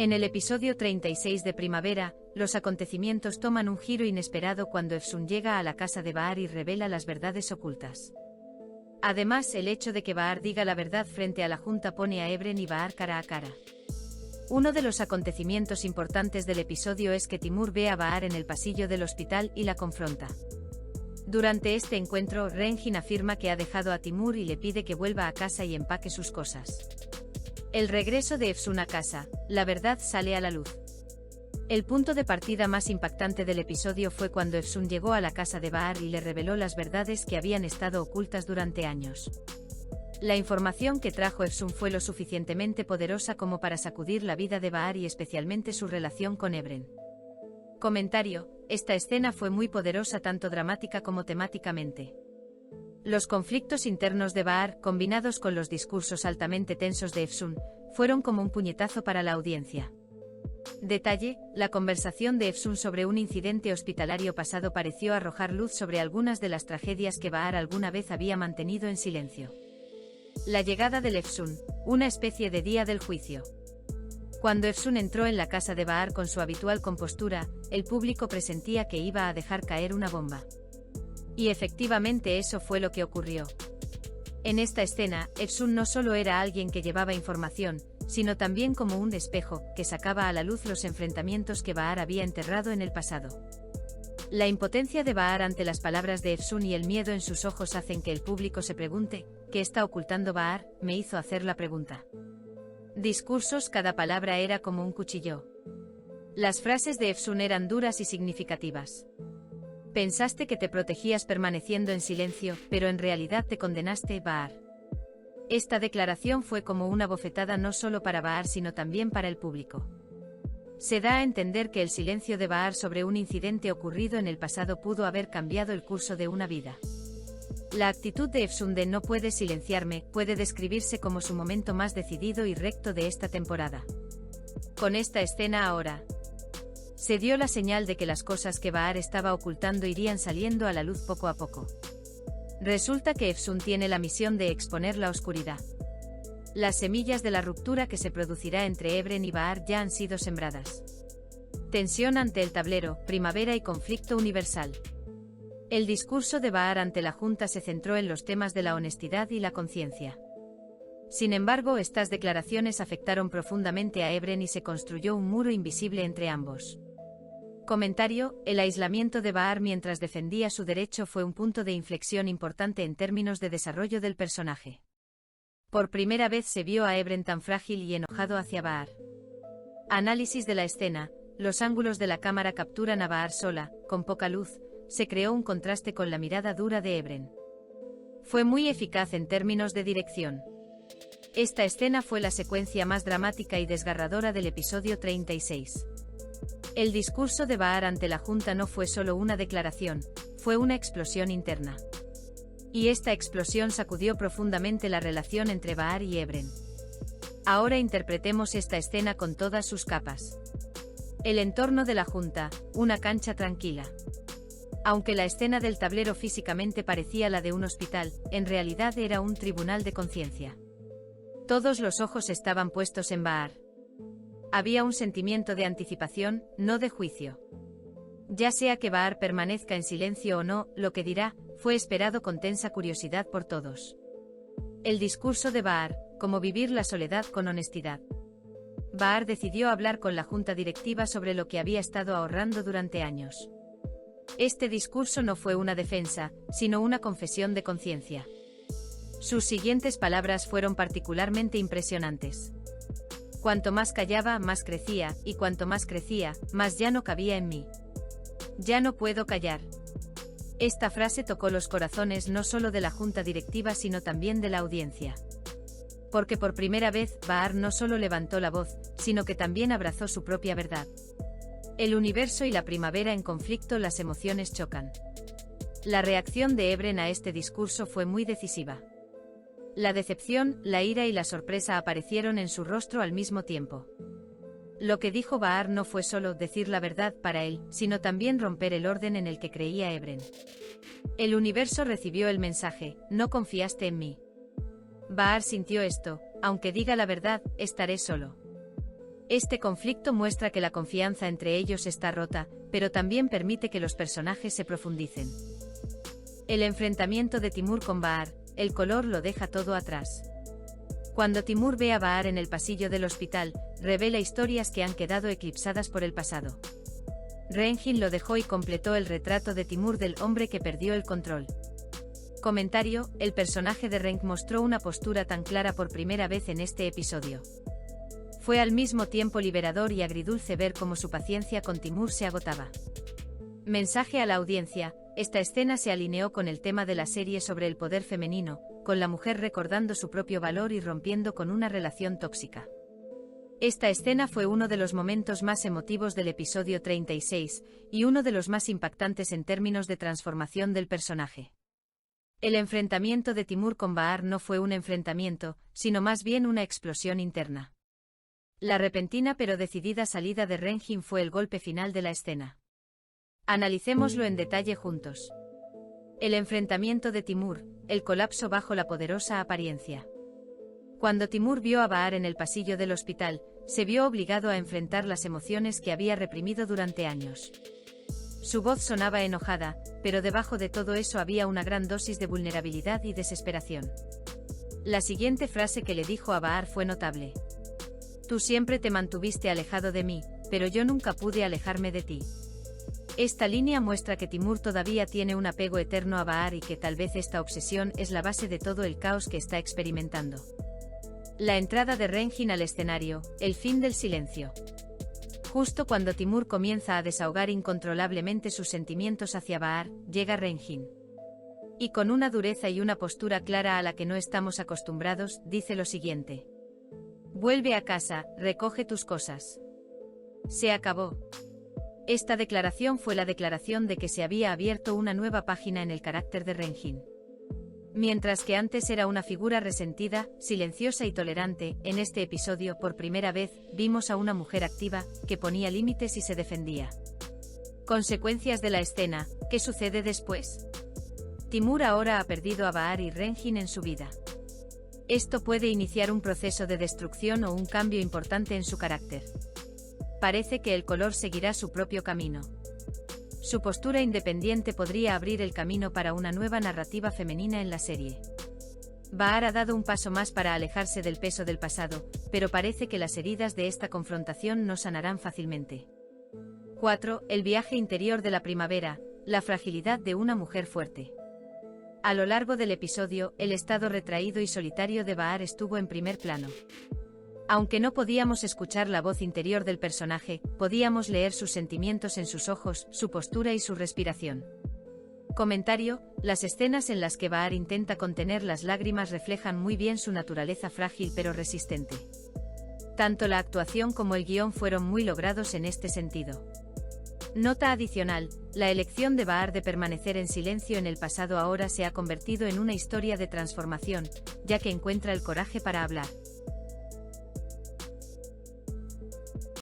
En el episodio 36 de Primavera, los acontecimientos toman un giro inesperado cuando Efsun llega a la casa de Bahar y revela las verdades ocultas. Además, el hecho de que Bahar diga la verdad frente a la Junta pone a Ebren y Bahar cara a cara. Uno de los acontecimientos importantes del episodio es que Timur ve a Bahar en el pasillo del hospital y la confronta. Durante este encuentro, Rengin afirma que ha dejado a Timur y le pide que vuelva a casa y empaque sus cosas. El regreso de Efsun a casa, la verdad sale a la luz. El punto de partida más impactante del episodio fue cuando Efsun llegó a la casa de Bahar y le reveló las verdades que habían estado ocultas durante años. La información que trajo Efsun fue lo suficientemente poderosa como para sacudir la vida de Bahar y especialmente su relación con Ebren. Comentario: esta escena fue muy poderosa tanto dramática como temáticamente. Los conflictos internos de Bahar, combinados con los discursos altamente tensos de Efsun, fueron como un puñetazo para la audiencia. Detalle: la conversación de Efsun sobre un incidente hospitalario pasado pareció arrojar luz sobre algunas de las tragedias que Bahar alguna vez había mantenido en silencio. La llegada del Efsun, una especie de día del juicio. Cuando Efsun entró en la casa de Bahar con su habitual compostura, el público presentía que iba a dejar caer una bomba. Y efectivamente eso fue lo que ocurrió. En esta escena, Efsun no solo era alguien que llevaba información, sino también como un espejo, que sacaba a la luz los enfrentamientos que Bahar había enterrado en el pasado. La impotencia de Bahar ante las palabras de Efsun y el miedo en sus ojos hacen que el público se pregunte, ¿qué está ocultando Bahar? Me hizo hacer la pregunta. Discursos: cada palabra era como un cuchillo. Las frases de Efsun eran duras y significativas. Pensaste que te protegías permaneciendo en silencio, pero en realidad te condenaste, Bahar. Esta declaración fue como una bofetada no solo para Bahar sino también para el público. Se da a entender que el silencio de Bahar sobre un incidente ocurrido en el pasado pudo haber cambiado el curso de una vida. La actitud de Efsun de "no puedes silenciarme" puede describirse como su momento más decidido y recto de esta temporada. Con esta escena ahora se dio la señal de que las cosas que Bahar estaba ocultando irían saliendo a la luz poco a poco. Resulta que Efsun tiene la misión de exponer la oscuridad. Las semillas de la ruptura que se producirá entre Ebren y Bahar ya han sido sembradas. Tensión ante el tablero, primavera y conflicto universal. El discurso de Bahar ante la Junta se centró en los temas de la honestidad y la conciencia. Sin embargo, estas declaraciones afectaron profundamente a Ebren y se construyó un muro invisible entre ambos. Comentario: el aislamiento de Bahar mientras defendía su derecho fue un punto de inflexión importante en términos de desarrollo del personaje. Por primera vez se vio a Ebren tan frágil y enojado hacia Bahar. Análisis de la escena: los ángulos de la cámara capturan a Bahar sola, con poca luz, se creó un contraste con la mirada dura de Ebren. Fue muy eficaz en términos de dirección. Esta escena fue la secuencia más dramática y desgarradora del episodio 36. El discurso de Bahar ante la Junta no fue solo una declaración, fue una explosión interna. Y esta explosión sacudió profundamente la relación entre Bahar y Ebren. Ahora interpretemos esta escena con todas sus capas. El entorno de la Junta, una cancha tranquila. Aunque la escena del tablero físicamente parecía la de un hospital, en realidad era un tribunal de conciencia. Todos los ojos estaban puestos en Bahar. Había un sentimiento de anticipación, no de juicio. Ya sea que Bahar permanezca en silencio o no, lo que dirá, fue esperado con tensa curiosidad por todos. El discurso de Bahar, cómo vivir la soledad con honestidad. Bahar decidió hablar con la junta directiva sobre lo que había estado ahorrando durante años. Este discurso no fue una defensa, sino una confesión de conciencia. Sus siguientes palabras fueron particularmente impresionantes. Cuanto más callaba, más crecía, y cuanto más crecía, más ya no cabía en mí. Ya no puedo callar. Esta frase tocó los corazones no solo de la junta directiva sino también de la audiencia. Porque por primera vez, Bahar no solo levantó la voz, sino que también abrazó su propia verdad. El universo y la primavera en conflicto, las emociones chocan. La reacción de Ebren a este discurso fue muy decisiva. La decepción, la ira y la sorpresa aparecieron en su rostro al mismo tiempo. Lo que dijo Bahar no fue solo decir la verdad para él, sino también romper el orden en el que creía Ebren. El universo recibió el mensaje: no confiaste en mí. Bahar sintió esto: aunque diga la verdad, estaré solo. Este conflicto muestra que la confianza entre ellos está rota, pero también permite que los personajes se profundicen. El enfrentamiento de Timur con Bahar, el color lo deja todo atrás. Cuando Timur ve a Bahar en el pasillo del hospital, revela historias que han quedado eclipsadas por el pasado. Renjin lo dejó y completó el retrato de Timur del hombre que perdió el control. Comentario: el personaje de Renk mostró una postura tan clara por primera vez en este episodio. Fue al mismo tiempo liberador y agridulce ver cómo su paciencia con Timur se agotaba. Mensaje a la audiencia: esta escena se alineó con el tema de la serie sobre el poder femenino, con la mujer recordando su propio valor y rompiendo con una relación tóxica. Esta escena fue uno de los momentos más emotivos del episodio 36, y uno de los más impactantes en términos de transformación del personaje. El enfrentamiento de Timur con Bahar no fue un enfrentamiento, sino más bien una explosión interna. La repentina pero decidida salida de Renjin fue el golpe final de la escena. Analicémoslo en detalle juntos. El enfrentamiento de Timur, el colapso bajo la poderosa apariencia. Cuando Timur vio a Bahar en el pasillo del hospital, se vio obligado a enfrentar las emociones que había reprimido durante años. Su voz sonaba enojada, pero debajo de todo eso había una gran dosis de vulnerabilidad y desesperación. La siguiente frase que le dijo a Bahar fue notable. Tú siempre te mantuviste alejado de mí, pero yo nunca pude alejarme de ti. Esta línea muestra que Timur todavía tiene un apego eterno a Bahar y que tal vez esta obsesión es la base de todo el caos que está experimentando. La entrada de Renjin al escenario, el fin del silencio. Justo cuando Timur comienza a desahogar incontrolablemente sus sentimientos hacia Bahar, llega Renjin. Y con una dureza y una postura clara a la que no estamos acostumbrados, dice lo siguiente. Vuelve a casa, recoge tus cosas. Se acabó. Esta declaración fue la declaración de que se había abierto una nueva página en el carácter de Renjin. Mientras que antes era una figura resentida, silenciosa y tolerante, en este episodio por primera vez vimos a una mujer activa, que ponía límites y se defendía. Consecuencias de la escena: ¿qué sucede después? Timur ahora ha perdido a Bahar y Renjin en su vida. Esto puede iniciar un proceso de destrucción o un cambio importante en su carácter. Parece que el color seguirá su propio camino. Su postura independiente podría abrir el camino para una nueva narrativa femenina en la serie. Bahar ha dado un paso más para alejarse del peso del pasado, pero parece que las heridas de esta confrontación no sanarán fácilmente. 4. El viaje interior de la primavera, la fragilidad de una mujer fuerte. A lo largo del episodio, el estado retraído y solitario de Bahar estuvo en primer plano. Aunque no podíamos escuchar la voz interior del personaje, podíamos leer sus sentimientos en sus ojos, su postura y su respiración. Comentario: las escenas en las que Bahar intenta contener las lágrimas reflejan muy bien su naturaleza frágil pero resistente. Tanto la actuación como el guión fueron muy logrados en este sentido. Nota adicional: la elección de Bahar de permanecer en silencio en el pasado ahora se ha convertido en una historia de transformación, ya que encuentra el coraje para hablar.